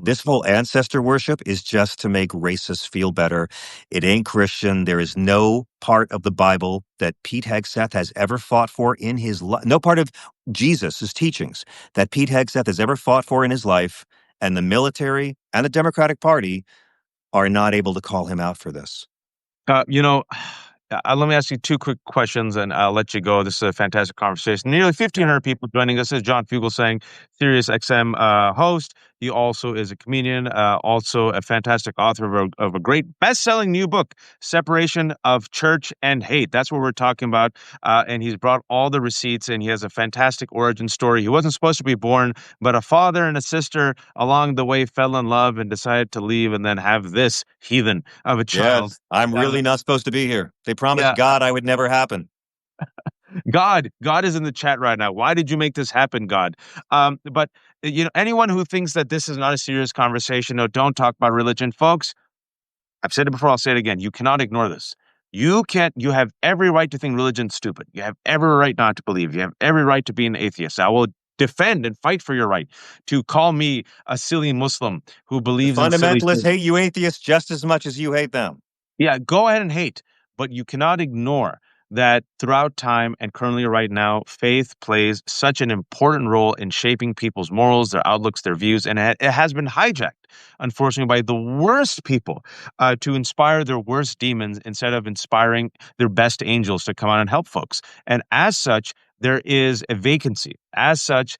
This whole ancestor worship is just to make racists feel better. It ain't Christian. There is no part of the Bible that Pete Hegseth has ever fought for in his life. No part of Jesus' teachings that Pete Hegseth has ever fought for in his life. And the military and the Democratic Party are not able to call him out for this. Uh, you know, let me ask you two quick questions and I'll let you go. This is a fantastic conversation. Nearly 1,500 people joining us. This is John Fugelsang, Sirius XM host. He also is a comedian, also a fantastic author of a great best-selling new book, Separation of Church and Hate. That's what we're talking about. And he's brought all the receipts, and he has a fantastic origin story. He wasn't supposed to be born, but a father and a sister along the way fell in love and decided to leave and then have this heathen of a child. Yes, I'm really not supposed to be here. They promised Yeah, God I would never happen. God is in the chat right now. Why did you make this happen, God? But anyone who thinks that this is not a serious conversation, no, don't talk about religion, folks. I've said it before. I'll say it again. You cannot ignore this. You can't. You have every right to think religion's stupid. You have every right not to believe. You have every right to be an atheist. I will defend and fight for your right to call me a silly Muslim who The believes in silly fundamentalists things. hate you atheists just as much as you hate them. Yeah, go ahead and hate, but you cannot ignore that throughout time and currently right now, faith plays such an important role in shaping people's morals, their outlooks, their views, and it has been hijacked, unfortunately, by the worst people to inspire their worst demons instead of inspiring their best angels to come out and help folks. And as such, there is a vacancy. As such,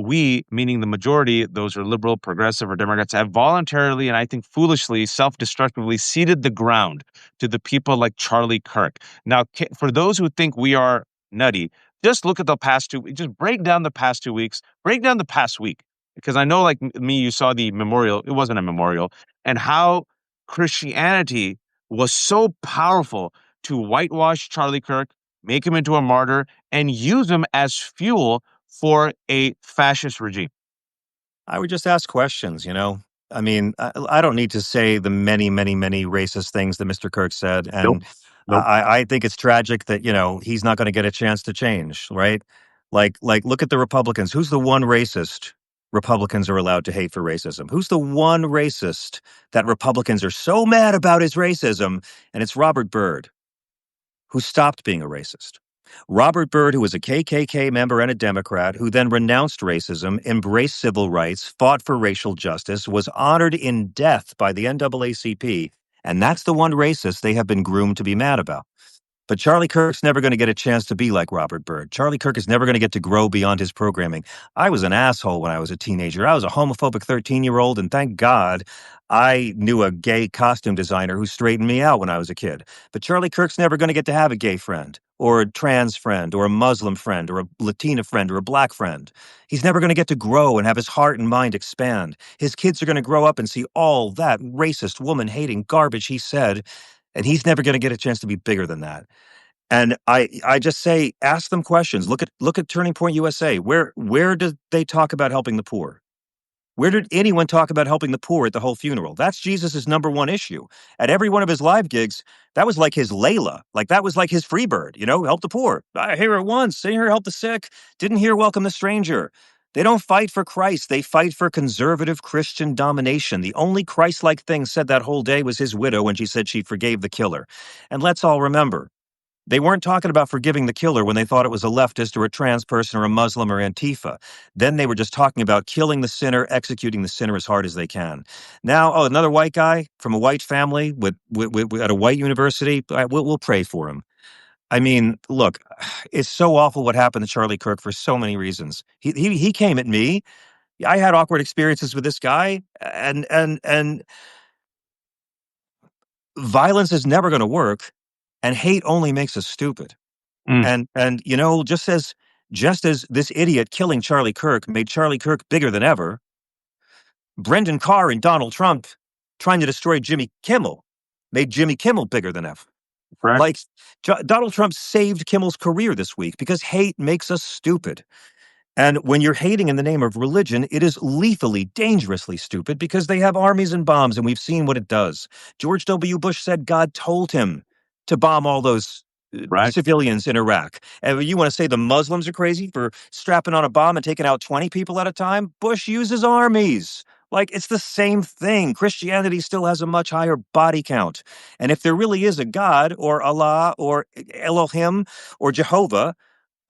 we, meaning the majority, those who are liberal, progressive, or Democrats, have voluntarily and I think foolishly, self-destructively ceded the ground to the people like Charlie Kirk. Now, for those who think we are nutty, just look at the past just break down the past 2 weeks, break down the past week. Because I know, like me, you saw the memorial, it wasn't a memorial, and how Christianity was so powerful to whitewash Charlie Kirk, make him into a martyr, and use him as fuel for a fascist regime. I would just ask questions. I mean, I don't need to say the many, many, many racist things that Mr. Kirk said. Nope. And Nope. I think it's tragic that he's not going to get a chance to change, right? Like, look at the Republicans. Who's the one racist Republicans are allowed to hate for racism? Who's the one racist that Republicans are so mad about his racism? And it's Robert Byrd, who stopped being a racist. Robert Byrd, who was a KKK member and a Democrat, who then renounced racism, embraced civil rights, fought for racial justice, was honored in death by the NAACP, and that's the one racist they have been groomed to be mad about. But Charlie Kirk's never going to get a chance to be like Robert Byrd. Charlie Kirk is never going to get to grow beyond his programming. I was an asshole when I was a teenager. I was a homophobic 13-year-old, and thank God I knew a gay costume designer who straightened me out when I was a kid. But Charlie Kirk's never going to get to have a gay friend, or a trans friend, or a Muslim friend, or a Latina friend, or a black friend. He's never going to get to grow and have his heart and mind expand. His kids are going to grow up and see all that racist, woman-hating garbage he said, and he's never going to get a chance to be bigger than that. And I just say, ask them questions. Look at Turning Point USA. Where did they talk about helping the poor? Where did anyone talk about helping the poor at the whole funeral? That's Jesus's number one issue. At every one of his live gigs, that was like his Layla. Like that was like his Freebird, help the poor. I hear it once, didn't hear help the sick, didn't hear welcome the stranger. They don't fight for Christ. They fight for conservative Christian domination. The only Christ-like thing said that whole day was his widow when she said she forgave the killer. And let's all remember, they weren't talking about forgiving the killer when they thought it was a leftist or a trans person or a Muslim or Antifa. Then they were just talking about killing the sinner, executing the sinner as hard as they can. Now, another white guy from a white family at a white university, we'll pray for him. I mean, look, it's so awful what happened to Charlie Kirk for so many reasons. He came at me. I had awkward experiences with this guy, and violence is never going to work, and hate only makes us stupid. Mm. And just as this idiot killing Charlie Kirk made Charlie Kirk bigger than ever, Brendan Carr and Donald Trump trying to destroy Jimmy Kimmel made Jimmy Kimmel bigger than ever. Correct. Like, Donald Trump saved Kimmel's career this week because hate makes us stupid. And when you're hating in the name of religion, it is lethally, dangerously stupid because they have armies and bombs, and we've seen what it does. George W. Bush said God told him to bomb all those Right. civilians in Iraq. And you want to say the Muslims are crazy for strapping on a bomb and taking out 20 people at a time? Bush uses armies. Like, it's the same thing. Christianity still has a much higher body count. And if there really is a God or Allah or Elohim or Jehovah,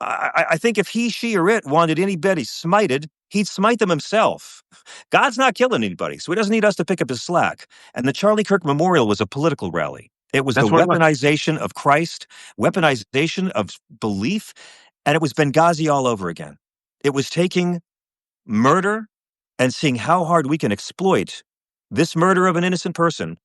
I think if he, she, or it wanted anybody smited, he'd smite them himself. God's not killing anybody, so he doesn't need us to pick up his slack. And the Charlie Kirk Memorial was a political rally. It was the That's what it was. weaponization of Christ, weaponization of belief, and it was Benghazi all over again. It was taking murder and seeing how hard we can exploit this murder of an innocent person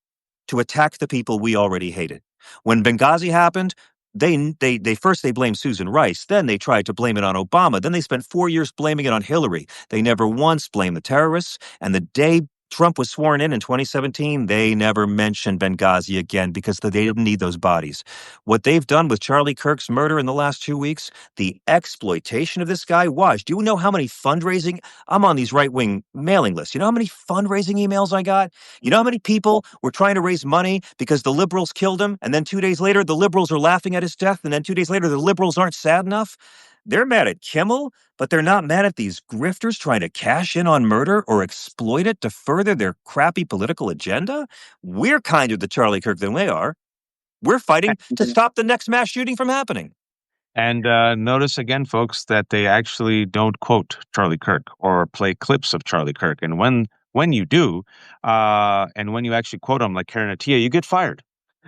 to attack the people we already hated. When Benghazi happened, they first they blamed Susan Rice, then they tried to blame it on Obama, then they spent 4 years blaming it on Hillary. They never once blamed the terrorists, and the day Trump was sworn in 2017, they never mentioned Benghazi again because they didn't need those bodies. What they've done with Charlie Kirk's murder in the last 2 weeks, the exploitation of this guy, watch. Do you know how many fundraising? I'm on these right-wing mailing lists. You know how many fundraising emails I got? You know how many people were trying to raise money because the liberals killed him, and then 2 days later, the liberals are laughing at his death, and then 2 days later, the liberals aren't sad enough? They're mad at Kimmel, but they're not mad at these grifters trying to cash in on murder or exploit it to further their crappy political agenda? We're kinder to Charlie Kirk than they are. We're fighting to stop the next mass shooting from happening. And notice again, folks, that they actually don't quote Charlie Kirk or play clips of Charlie Kirk. And when you do, and when you actually quote him, like Karen Attiah, you get fired.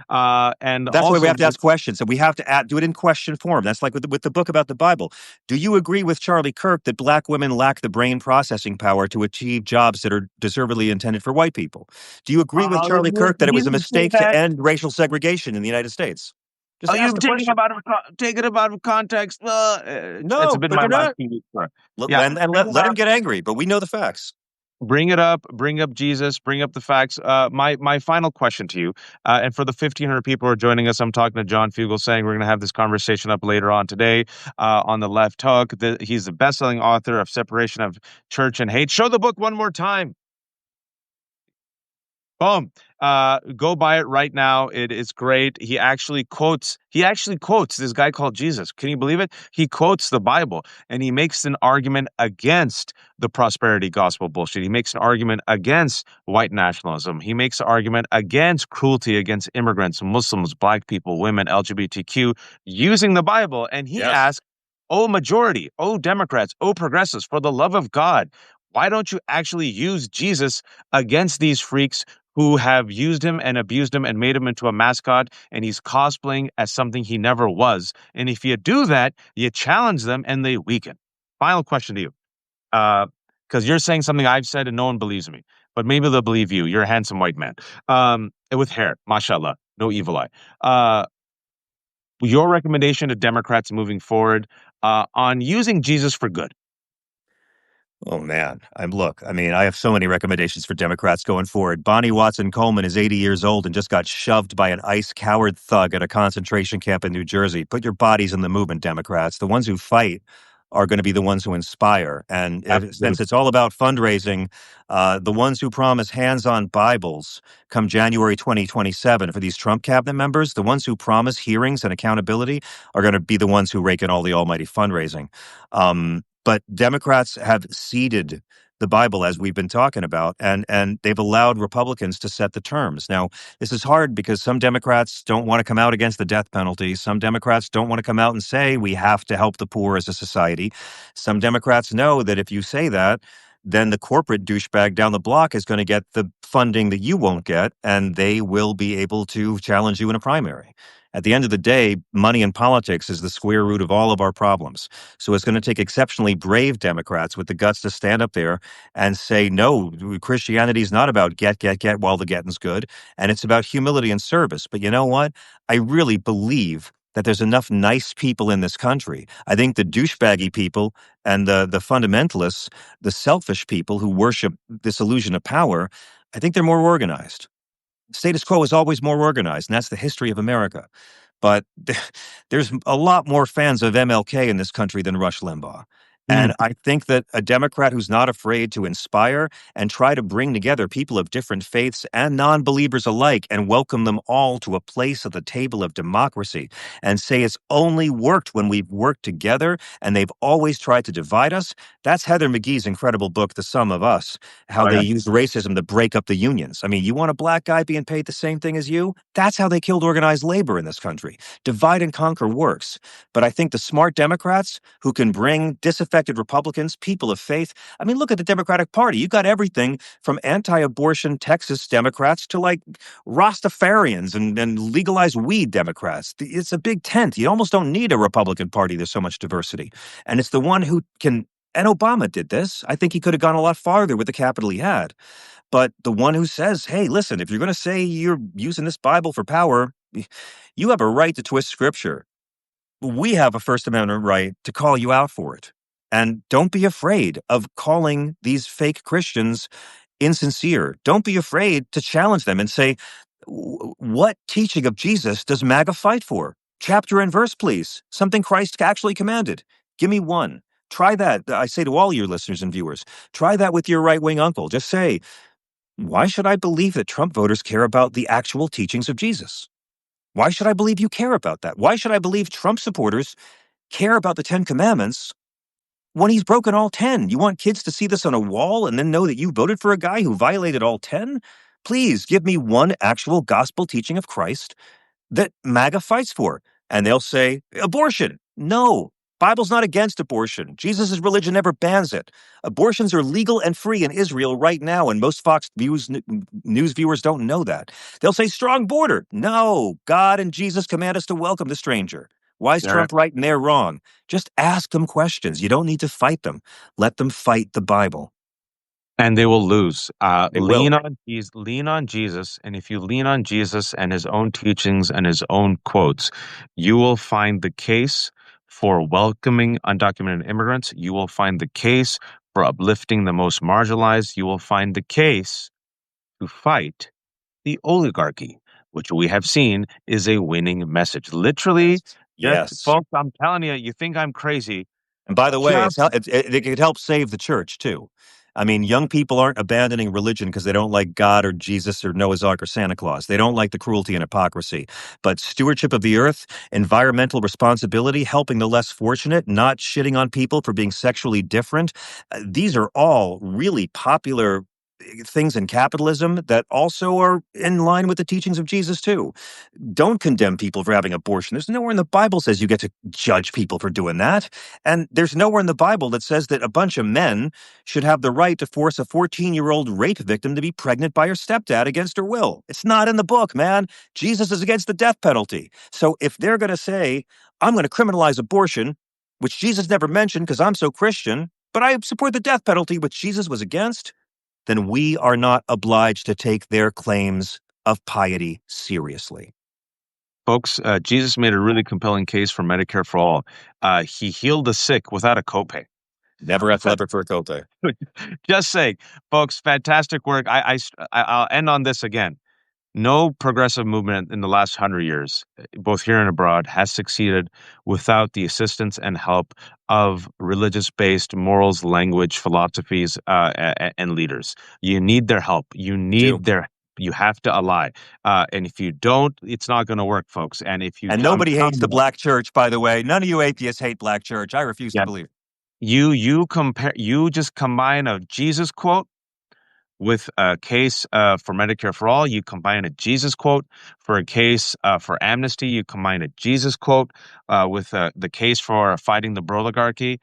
And That's why we also, have to ask questions, and we have to do it in question form. That's like with the book about the Bible. Do you agree with Charlie Kirk that black women lack the brain processing power to achieve jobs that are deservedly intended for white people? Do you agree with Charlie Kirk that it was a you say mistake to that. end racial segregation in the United States? Just Oh, ask you've the taken question. about taken about context. It's No, been but my they're last not. few weeks. Sir. Let, Yeah, and bring it let him up. get angry, but we know the facts. Bring it up. Bring up Jesus. Bring up the facts. My final question to you, and for the 1,500 people who are joining us, I'm talking to John Fugelsang. We're going to have this conversation up later on today on the Left Hook. He's the best-selling author of Separation of Church and Hate. Show the book one more time. Boom. Go buy it right now. It is great. He actually quotes this guy called Jesus. Can you believe it? He quotes the Bible and he makes an argument against the prosperity gospel bullshit. He makes an argument against white nationalism. He makes an argument against cruelty against immigrants, Muslims, black people, women, LGBTQ, using the Bible. And he Yes. asks, oh, majority, oh, Democrats, oh, progressives, for the love of God, why don't you actually use Jesus against these freaks who have used him and abused him and made him into a mascot, and he's cosplaying as something he never was? And if you do that, you challenge them and they weaken. Final question to you, because you're saying something I've said and no one believes me, but maybe they'll believe you. You're a handsome white man, with hair, mashallah, no evil eye. Your recommendation to Democrats moving forward on using Jesus for good. Oh man, I have so many recommendations for Democrats going forward. Bonnie Watson Coleman is 80 years old and just got shoved by an ICE coward thug at a concentration camp in New Jersey. Put your bodies in the movement, Democrats. The ones who fight are going to be the ones who inspire. And since it's all about fundraising, the ones who promise hands-on Bibles come January 2027 for these Trump cabinet members, the ones who promise hearings and accountability are going to be the ones who rake in all the almighty fundraising. But Democrats have ceded the Bible, as we've been talking about, and they've allowed Republicans to set the terms. Now, this is hard because some Democrats don't want to come out against the death penalty. Some Democrats don't want to come out and say we have to help the poor as a society. Some Democrats know that if you say that, then the corporate douchebag down the block is going to get the funding that you won't get, and they will be able to challenge you in a primary. At the end of the day, money in politics is the square root of all of our problems. So it's going to take exceptionally brave Democrats with the guts to stand up there and say, no, Christianity is not about get while the getting's good. And it's about humility and service. But you know what? I really believe that there's enough nice people in this country. I think the douchebaggy people and the fundamentalists, the selfish people who worship this illusion of power, I think they're more organized. Status quo is always more organized, and that's the history of America. But there's a lot more fans of MLK in this country than Rush Limbaugh. Mm, And I think that a Democrat who's not afraid to inspire and try to bring together people of different faiths and non believers alike and welcome them all to a place at the table of democracy and say it's only worked when we've worked together and they've always tried to divide us. That's Heather McGhee's incredible book, The Sum of Us, how oh they yeah. used racism to break up the unions. I mean, you want a black guy being paid the same thing as you? That's how they killed organized labor in this country. Divide and conquer works. But I think the smart Democrats who can bring disaffected Republicans, people of faith. I mean, look at the Democratic Party. You got everything from anti-abortion Texas Democrats to like Rastafarians and legalized weed Democrats. It's a big tent. You almost don't need a Republican Party. There's so much diversity. And it's the one who can, and Obama did this. I think he could have gone a lot farther with the capital he had. But the one who says, hey, listen, if you're going to say you're using this Bible for power, you have a right to twist scripture. We have a First Amendment right to call you out for it. And don't be afraid of calling these fake Christians insincere. Don't be afraid to challenge them and say, what teaching of Jesus does MAGA fight for? Chapter and verse, please. Something Christ actually commanded. Give me one. Try that. I say to all your listeners and viewers, try that with your right wing uncle. Just say, why should I believe that Trump voters care about the actual teachings of Jesus? Why should I believe you care about that? Why should I believe Trump supporters care about the 10 Commandments when he's broken all 10? You want kids to see this on a wall and then know that you voted for a guy who violated all 10? Please give me one actual gospel teaching of Christ that MAGA fights for. And they'll say, abortion. No, Bible's not against abortion. Jesus' religion never bans it. Abortions are legal and free in Israel right now, and most Fox News viewers don't know that. They'll say strong border. No, God and Jesus command us to welcome the stranger. Why is There. Trump right and they're wrong? Just ask them questions. You don't need to fight them. Let them fight the Bible. And they will lose. They will. Lean on Jesus, and if you lean on Jesus and his own teachings and his own quotes, you will find the case for welcoming undocumented immigrants. You will find the case for uplifting the most marginalized. You will find the case to fight the oligarchy, which we have seen is a winning message. Literally, just Yes. folks, I'm telling you, you think I'm crazy. And by the way, Just it could help save the church too. I mean, young people aren't abandoning religion because they don't like God or Jesus or Noah's Ark or Santa Claus. They don't like the cruelty and hypocrisy. But stewardship of the earth, environmental responsibility, helping the less fortunate, not shitting on people for being sexually different, these are all really popular things in capitalism that also are in line with the teachings of Jesus too. Don't condemn people for having abortion. There's nowhere in the Bible says you get to judge people for doing that. And there's nowhere in the Bible that says that a bunch of men should have the right to force a 14-year-old rape victim to be pregnant by her stepdad against her will. It's not in the book, man. Jesus is against the death penalty. So if they're going to say, I'm going to criminalize abortion, which Jesus never mentioned because I'm so Christian, but I support the death penalty, which Jesus was against, then we are not obliged to take their claims of piety seriously. folks, Jesus made a really compelling case for Medicare for all. He healed the sick without a copay. Never have lever for a copay. Just saying, folks, fantastic work. I'll end on this again. No progressive movement in the last 100 years, both here and abroad, has succeeded without the assistance and help of religious-based morals, language, philosophies, and leaders. You need their help. You do. You have to ally. And if you don't, it's not going to work, folks. And if you, And I'm nobody hates telling the you, black church, by the way. None of you atheists hate black church. I refuse to yeah, believe it. you just combine a Jesus quote with a case for Medicare for all. You combine a Jesus quote for a case for amnesty. You combine a Jesus quote with the case for fighting the oligarchy.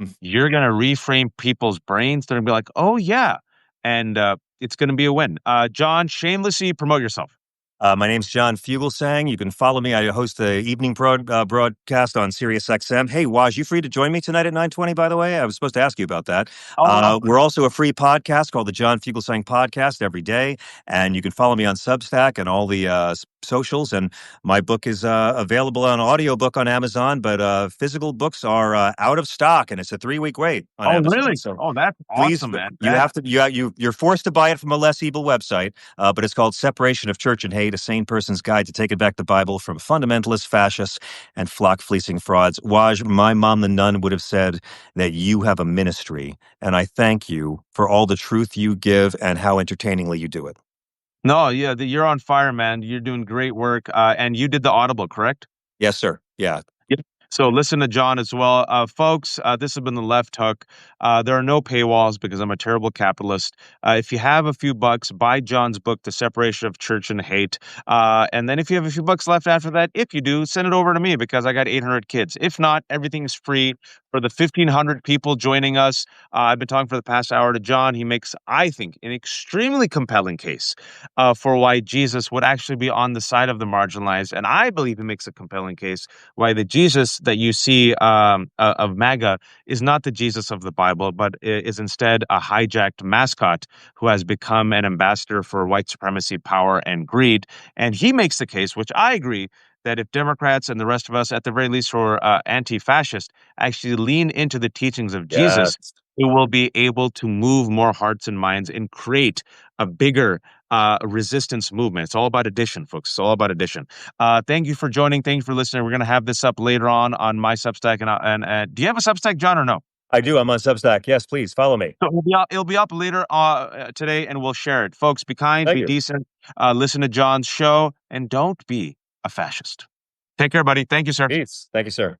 Mm. You're going to reframe people's brains. They're going to be like, oh, yeah. And it's going to be a win. John, shamelessly promote yourself. My name's John Fugelsang. You can follow me. I host the evening broadcast on Sirius XM. Hey, Waj, you free to join me tonight at 9:20, by the way? I was supposed to ask you about that. Oh, We're also a free podcast called the John Fugelsang Podcast every day, and you can follow me on Substack and all the socials. And my book is available on audiobook on Amazon, but physical books are out of stock, and it's a 3-week wait on oh, Amazon. really? So Oh, that's please, awesome, man. you have to you're forced to buy it from a less evil website, but it's called Separation of Church and Hate: A Sane Person's Guide to Taking Back the Bible from Fundamentalists, Fascists, and Flock Fleecing Frauds. Waj, my mom the nun would have said that you have a ministry, and I thank you for all the truth you give and how entertainingly you do it. No, yeah, you're on fire, man. You're doing great work. And you did the Audible, correct? Yes, sir. Yeah. Yep. So listen to John as well. Folks, this has been The Left Hook. There are no paywalls because I'm a terrible capitalist. If you have a few bucks, buy John's book, The Separation of Church and Hate. And then if you have a few bucks left after that, if you do, send it over to me because I got 800 kids. If not, everything's free. For the 1,500 people joining us, I've been talking for the past hour to John. He makes, I think, an extremely compelling case for why Jesus would actually be on the side of the marginalized. And I believe he makes a compelling case why the Jesus that you see of MAGA is not the Jesus of the Bible, but is instead a hijacked mascot who has become an ambassador for white supremacy, power, and greed. And he makes the case, which I agree, that if Democrats and the rest of us, at the very least, who are anti-fascist, actually lean into the teachings of Jesus, Yes. it will be able to move more hearts and minds and create a bigger resistance movement. It's all about addition, folks. It's all about addition. Thank you for joining. Thank you for listening. We're going to have this up later on my Substack. And do you have a Substack, John, or no? I do. I'm on Substack. Yes, please follow me. So it'll be up later today, and we'll share it. Folks, be kind, Thank be you. decent, listen to John's show, and don't be a fascist. Take care, buddy. Thank you, sir. Peace. Thank you, sir.